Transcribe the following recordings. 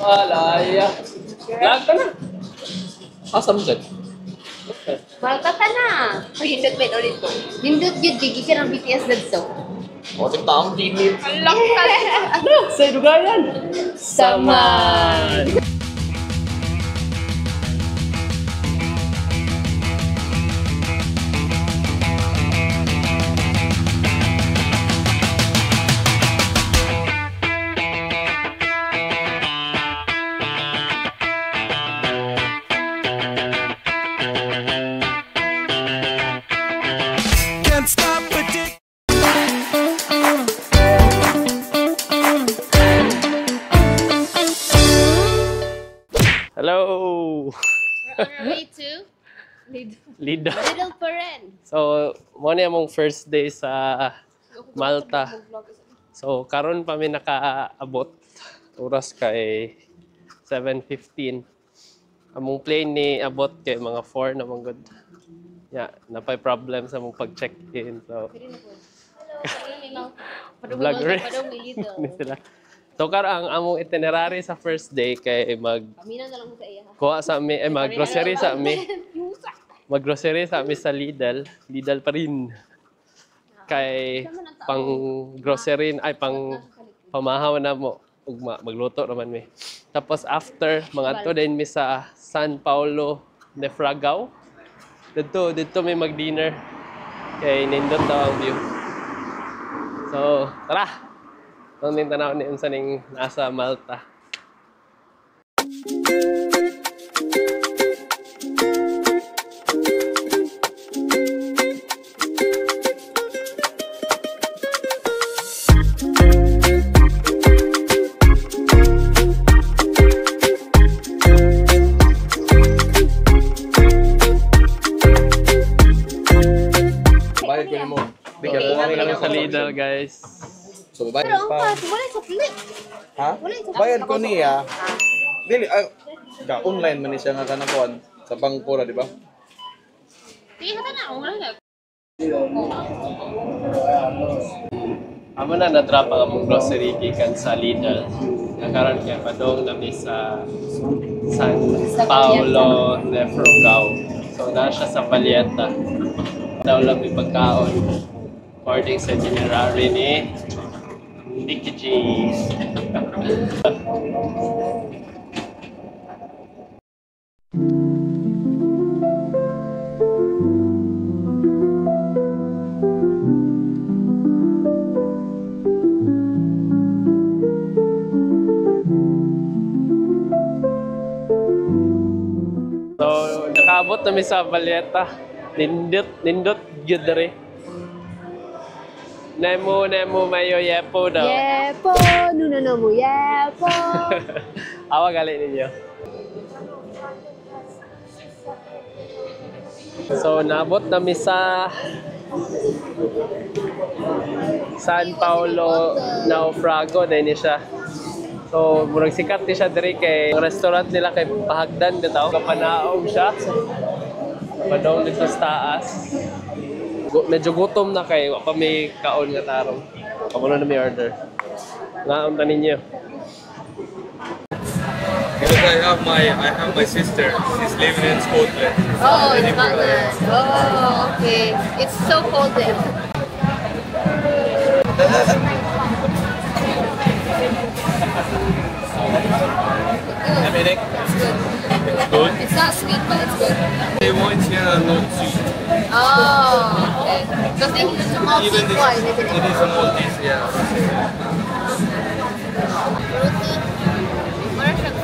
Alaya. Lag ka na. Asam dyan. Malta ka na. Hindot ba ulit ko? Hindot yun, gigi ka ng BTS dito. O, taong dinit. Alak ka. Ano? Sa dugayan. Saman. Hello! Way to Lido. Little Peren. So, mo na among first day sa Malta. So, karon pa mi nakaabot. Oras kay 7:15. Among plane ni abot kay mga 4 na good. Yeah, napay problem sa mong pag-check-in. So, vlogger. Sila. So karon ang among itinerary sa first day kay Pamina na lang mo sa iya. kuha sa ami mag-grocery sa ami. Mag-grocery sa ami sa Lidl. Lidl pa rin. Kay pang grocery ay pang pamahaw na mo ug magluto naman mi. Tapos after mga to din mi sa San Paulo de Fragao. Dito may mag-dinner. Kay nindot daw ang view. So, tara! Ang tanaw ni unsa ning nasa Malta. Bayad ko mo. Bigyan mo kami sa Lidl, guys. So, bayad Pero ang pa. wala sa plate. Ha? Bayad ko niya. Dili, online man ni siya nga kanakon sa bangko na, di ba? Sige, hata na. Wala na. Amo na na-drop ang among grocery gikan sa Lidl. Nakaroon kay padong nami sa San Paulo de Fragao. So na siya sa Valletta. Daw lang may pagkaon. According sa itinerary ni Nicky G. So, nakaabot namin sa Valletta. Nindot gyud dere. Nemo mayo yepo daw. Yepo, nuno mo, yepo. Awa gali ninyo. So, naabot namin sa San Paulo Naufrago na ini siya. So, murag sikat ni siya diri kay restaurant nila kay Pahagdan dito. Kapanaog siya. Padong dito sa taas. Medyo gutom na kay wa pa may kaon nga tarong. Pamuno na may order. Ngaon ta ninyo. Because I have my sister. She's living in Scotland. Oh, it's Scotland. Oh, okay. It's so cold there. Dominic, Good. It's not sweet, but it's good. they want here are not sweet. Oh, okay. Because they use some Even Maltese this, wine, isn't it it? is a Maltese, yeah. Fruity. Where should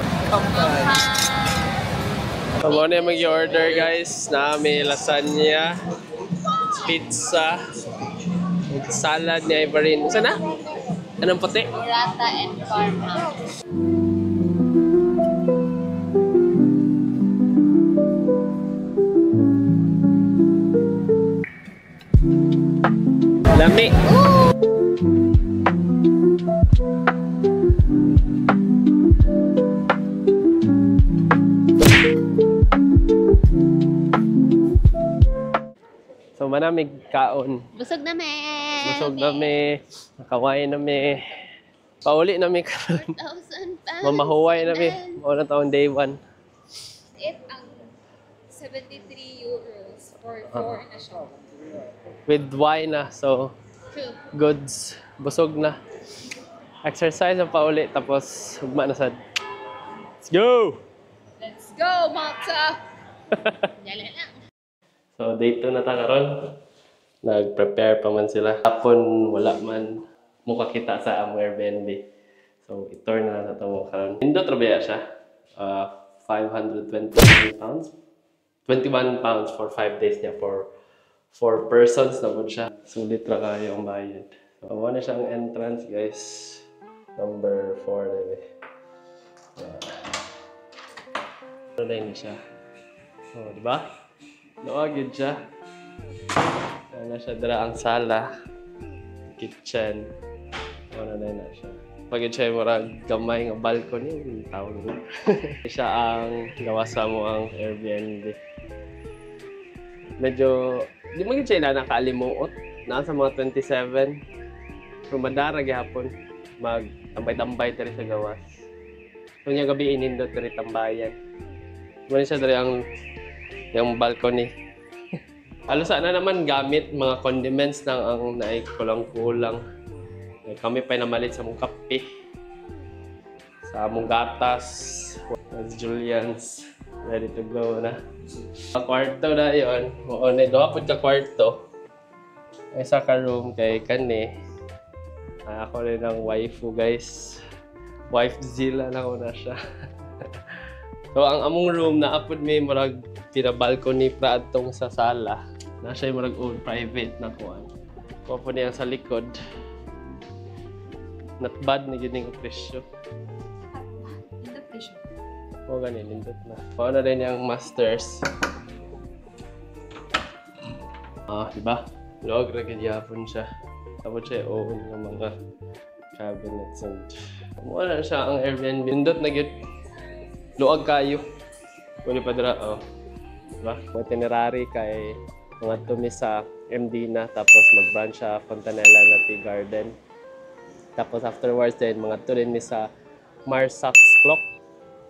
So, muna yung mag-order guys. May lasagna, pizza, salad ni Ivorin. Sana? Anong puti? Burrata and parma. Lami. So, manamig kaon. Busog na me. Busog na me. Nakawain na me. Pauli namin karon. 1,000 pounds. Mamahuway namin. Muna taon day 1. It ang 73 euros for 4 na siya. With wine na. So, True. goods. Busog na. Exercise ang pauli. Tapos, hugma na sad. Let's go! Let's go, Malta! Dala na. So, day 2 na ta karon. Nag-prepare pa man sila. Hapon, wala man mukha kita sa among Airbnb. So, i-tour na nato mo karon. Indot rabaya siya. 521 pounds. 21 pounds for 5 days niya. For 4 persons na po siya. Sulit ra kayo ang bayad. So, na siya ang entrance, guys. Number 4 na eh. Ano na yun siya? Oh, di ba? Luagid siya. Ano siya dira ang sala, kitchen. Ano na siya. Pag siya murag gamay nga balcony, yung tawag mo. Siya ang gawasa mo ang Airbnb. Medyo, di mo siya na nakalimuot. Nasa mga 27. Pero madara gihapon. Magtambay-tambay tari sa gawas. So niya gabi inindot tari tambayan. Muna siya diri ang yung balcony. Halos na naman gamit mga condiments lang ang naikulang-kulang. Kami pa namalit sa mong kape. Sa mong gatas. As Julian's. Ready to go na. Sa kwarto na yun. Oo na, doha po ka kwarto. Isa ka room kay Kani. Ako rin ang waifu, guys. Wifezilla na ko na siya. So, ang among room na apod may murag pina-balcony pra adtong sa sala. Na siya murag own private na kuan. Kuha po niya sa likod. Not bad na yun yung presyo. Ito presyo. O ganin, lindot na. Kuha na rin yung masters. Diba? Log ra gyapon siya. Tapos siya own ng mga cabinets and wala siya ang Airbnb. Lindot na gyud. Luag kayo. Kung pa dira, diba? May itinerary kay mga tumi sa Mdina, tapos mag-branch sa Fontanella na Tea Garden. Tapos afterwards din, mga turin mi sa Marsaks Clock.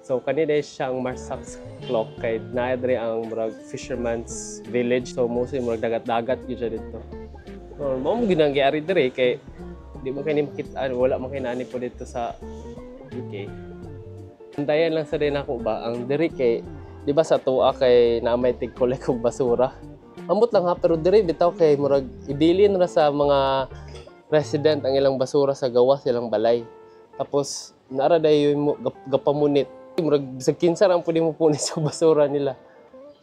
So kanina siyang Marsaks Clock kay naadre ang murag fisherman's village. So mostly murag dagat-dagat gyud siya dito. So mo ginangyari dire kay di mo kani makita, wala man kay nani po dito sa UK. Antayan lang sa din ako ba ang dire kay di ba sa tuwa kay naamay tig-collect og basura. Ambot lang ha, pero dire bitaw kay murag ibilin ra sa mga resident ang ilang basura sa gawas ilang balay. Tapos naara dayon gapamunit. Murag sa kinsa ra pud mo punit sa basura nila.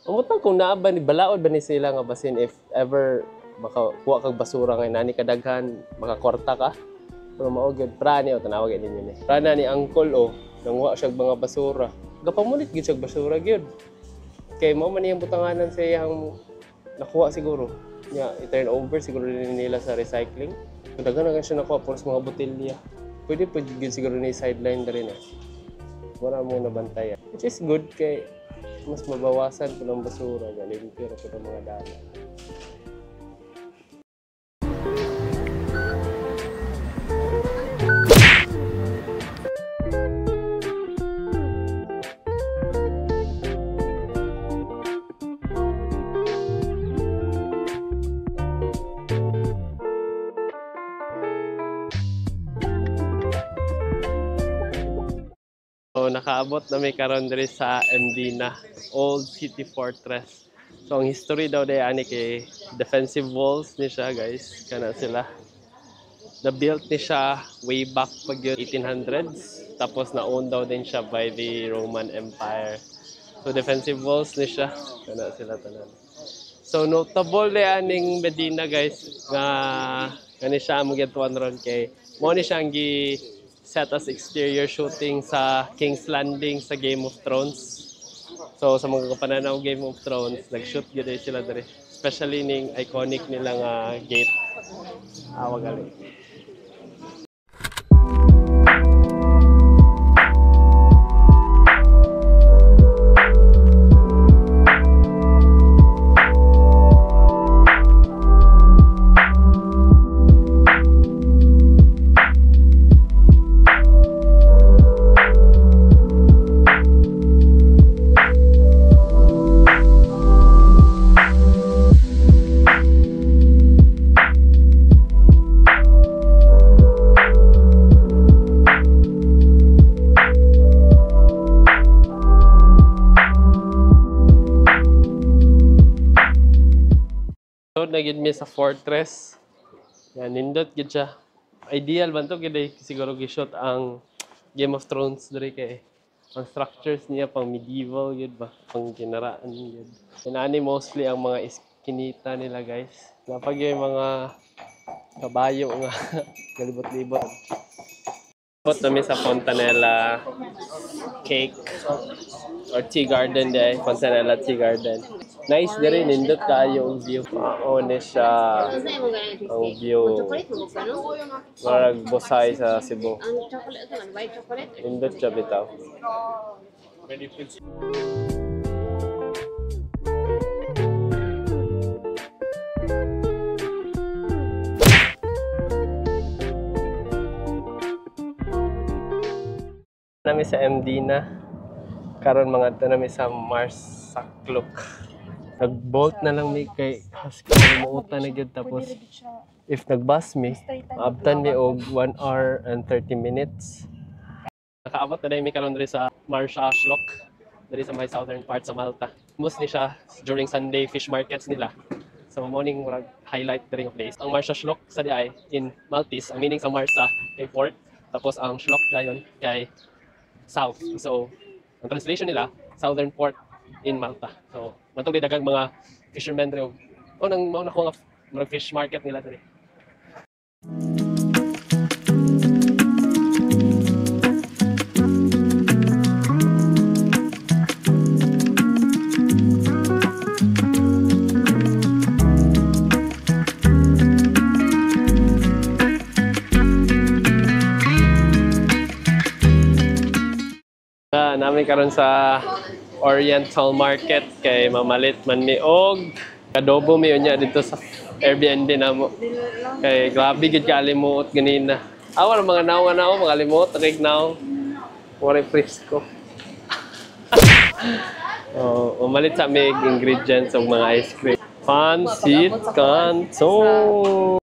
Ambot lang kung naa ba ni balaod ba ni sila nga basin if ever baka kuha kag basura nga nani kadaghan makakwarta ka. Pero mao gyud prani o tanawag ninyo ni. Prana ni uncle nangwa siya mga basura. Gapamunit gyud siya basura gyud. Kay mao man iyang butanganan sa iyang nakuha siguro. Nya i-turn over siguro nila sa recycling. Daghan na siya nakuha por sa mga botelya. Pwede pa gyud siguro ni sideline na rin. Wala mo nabantayan. Which is good kay mas mabawasan po ng basura. Galing pero po ng mga dala. So, nakaabot na may karon diri sa Mdina, Old City Fortress. So, ang history daw day ani kay defensive walls ni siya, guys. Kana sila. Na-built ni siya way back pag yun 1800s. Tapos na-own daw din siya by the Roman Empire. So, defensive walls ni siya. Kana sila tanan. So, notable day aning Medina, guys, nga kani siya ang gituan ron kay mo ni siya ang set as exterior shooting sa King's Landing sa Game of Thrones. So sa mga kapananaw Game of Thrones, nag-shoot gyud sila diri. Especially ning iconic nilang gate. Wagali. So, nagid mi sa Fortress. Yan, nindot gid siya. Ideal man to kaya siguro gishot ang Game of Thrones diri kay ang structures niya pang medieval yun ba, pang kinaraan yun. Inani mostly ang mga iskinita nila guys. Napag yung mga kabayo nga galibot-libot. Put kami sa Fontanella Cake or Tea Garden day, Fontanella Tea Garden. Nice din rin, nindot kayo ang view. Maone siya ang view. Chocolate mo ba no? Marag Bosay sa Cebu. Ang chocolate ito, white chocolate. Nindot siya bitaw. Nami sa MD na. Karon mga ito nami sa Mars Saklok. Nag-bolt na lang mi kay husky muuta na gyud tapos if nag-bus mi, maabtan mi og 1 hour and 30 minutes. Nakaabot na mi karon diri sa Mars Saklok, diri sa may southern part sa Malta. Mostly siya during Sunday fish markets nila. So morning murag highlight diri ng place. Ang Mars Saklok sa diay in Maltese, ang meaning sa Marsa kay port, tapos ang Shlok dayon kay south. So ang translation nila, southern port in Malta. So, matong dagang mga fishermen rin. O, nang mauna ko nga fish market nila dali. Namin karon sa Oriental Market kay mamalit man mi og adobo mi unya dito sa Airbnb namo. Kay grabe gid kalimuot ganina. Awan mga naw mga limot kay naw. Wala fresco. Oh, umalit sa mig ingredients og mga ice cream. Pancit canton.